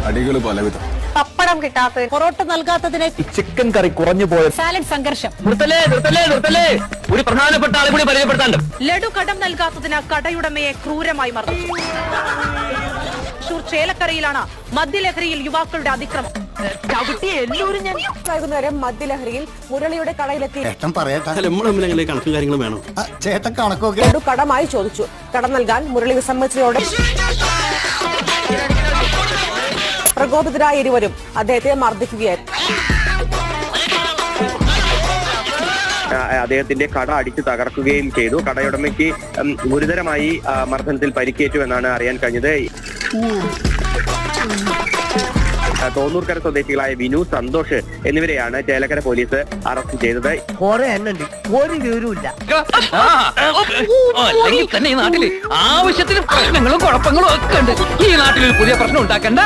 അടികൾ പലവിധം. പപ്പടം കിട്ടാത്തത്, പൊറോട്ട നൽകാത്തതിന്, ചിക്കൻ കറി കുറഞ്ഞു പോയ സാലഡ് സംഘർഷം, ഒരു പ്രധാനപ്പെട്ട ആളെ കൂടി പരിചയപ്പെടുത്താണ്ട്. ലഡു കടം നൽകാത്തതിന് കടയുടമയെ ക്രൂരമായി മർദ്ദിച്ചു. തൃശൂർ ചേലക്കരയിലാണ് മദ്യലഹരിയിൽ യുവാക്കളുടെ അതിക്രമം. വൈകുന്നേരം മദ്യലഹരിയിൽ മുരളിയുടെ കടയിലെത്തി കണക്കും കാര്യങ്ങളും വേണം. ചേട്ടൻ കണക്കൊക്കെ ലഡു കടമായി ചോദിച്ചു. കടം നൽകാൻ മുരളി വിസമ്മതിച്ചതോടെ പ്രകോപിതരായ ഇരുവരും അദ്ദേഹത്തെ മർദ്ദിക്കുകയായിരുന്നു. അദ്ദേഹത്തിന്റെ കട അടിച്ചു തകർക്കുകയും ചെയ്തു. കടയുടമയ്ക്ക് ഗുരുതരമായി മർദ്ദനത്തിൽ പരിക്കേറ്റു എന്നാണ് അറിയാൻ കഴിഞ്ഞത്. തോന്നൂർക്കര സ്വദേശികളായ വിനു, സന്തോഷ് എന്നിവരെയാണ് ചേലക്കര പോലീസ് അറസ്റ്റ് ചെയ്തത്. തന്നെ ഈ നാട്ടില് ആവശ്യത്തിന് പ്രശ്നങ്ങളും കുഴപ്പങ്ങളും ഒക്കെ ഉണ്ട്. ഈ നാട്ടിൽ പുതിയ പ്രശ്നം ഉണ്ടാക്കണ്ട.